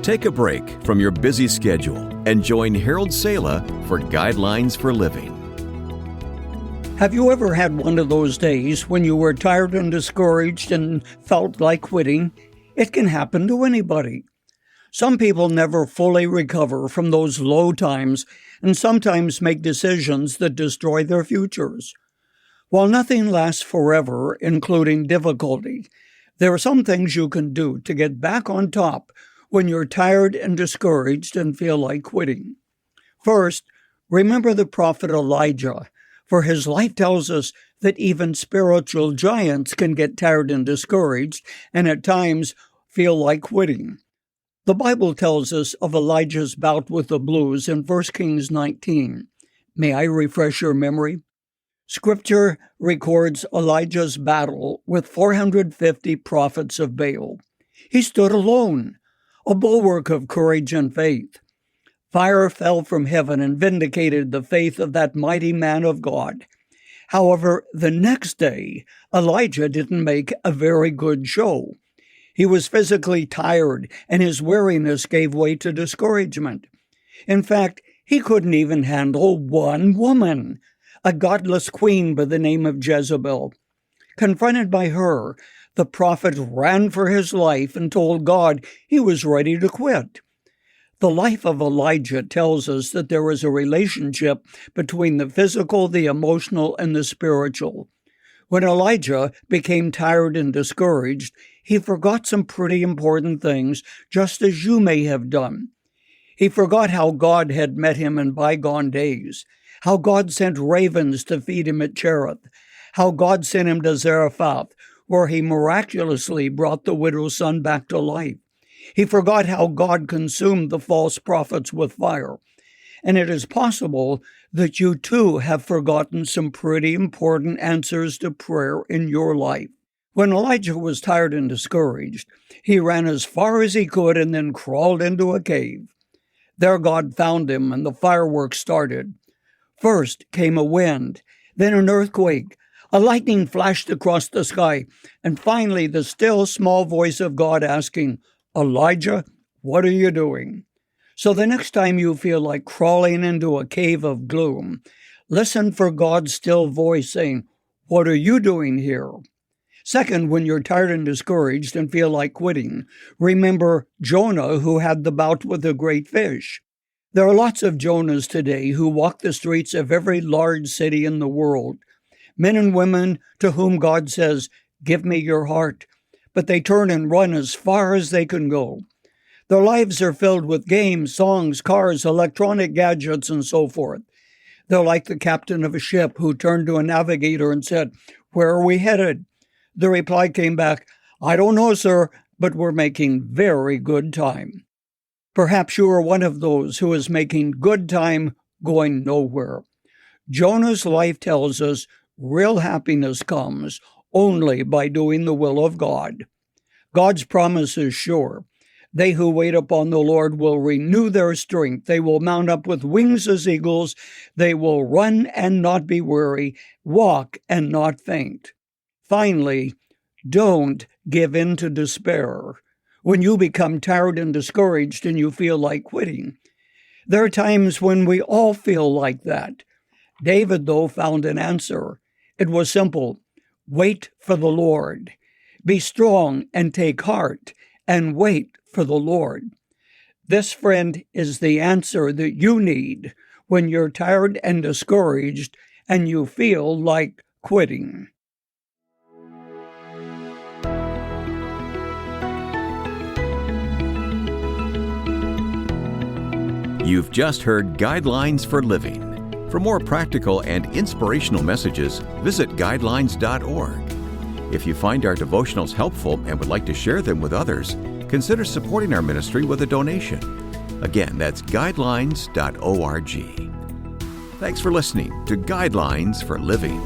Take a break from your busy schedule and join Harold Sala for Guidelines for Living. Have you ever had one of those days when you were tired and discouraged and felt like quitting? It can happen to anybody. Some people never fully recover from those low times and sometimes make decisions that destroy their futures. While nothing lasts forever, including difficulty, there are some things you can do to get back on top when you're tired and discouraged and feel like quitting. First, remember the prophet Elijah, for his life tells us that even spiritual giants can get tired and discouraged and at times feel like quitting. The Bible tells us of Elijah's bout with the blues in 1 Kings 19. May I refresh your memory? Scripture records Elijah's battle with 450 prophets of Baal. He stood alone, a bulwark of courage and faith. Fire fell from heaven and vindicated the faith of that mighty man of God. However, the next day, Elijah didn't make a very good show. He was physically tired, and his weariness gave way to discouragement. In fact, he couldn't even handle one woman, a godless queen by the name of Jezebel. Confronted by her, the prophet ran for his life and told God he was ready to quit. The life of Elijah tells us that there is a relationship between the physical, the emotional, and the spiritual. When Elijah became tired and discouraged, he forgot some pretty important things, just as you may have done. He forgot how God had met him in bygone days, how God sent ravens to feed him at Cherith, how God sent him to Zarephath, where he miraculously brought the widow's son back to life. He forgot how God consumed the false prophets with fire. And it is possible that you too have forgotten some pretty important answers to prayer in your life. When Elijah was tired and discouraged, he ran as far as he could and then crawled into a cave. There God found him and the fireworks started. First came a wind, then an earthquake. A lightning flashed across the sky, and finally the still small voice of God asking, "Elijah, what are you doing?" So the next time you feel like crawling into a cave of gloom, listen for God's still voice saying, "What are you doing here?" Second, when you're tired and discouraged and feel like quitting, remember Jonah, who had the bout with the great fish. There are lots of Jonahs today who walk the streets of every large city in the world. Men and women to whom God says, "Give me your heart," but they turn and run as far as they can go. Their lives are filled with games, songs, cars, electronic gadgets, and so forth. They're like the captain of a ship who turned to a navigator and said, "Where are we headed?" The reply came back, "I don't know, sir, but we're making very good time." Perhaps you are one of those who is making good time going nowhere. Jonah's life tells us real happiness comes only by doing the will of God. God's promise is sure. They who wait upon the Lord will renew their strength. They will mount up with wings as eagles. They will run and not be weary, walk and not faint. Finally, don't give in to despair. When you become tired and discouraged and you feel like quitting, there are times when we all feel like that. David, though, found an answer. It was simple. Wait for the Lord. Be strong and take heart and wait for the Lord. This, friend, is the answer that you need when you're tired and discouraged and you feel like quitting. You've just heard Guidelines for Living. For more practical and inspirational messages, visit guidelines.org. If you find our devotionals helpful and would like to share them with others, consider supporting our ministry with a donation. Again, that's guidelines.org. Thanks for listening to Guidelines for Living.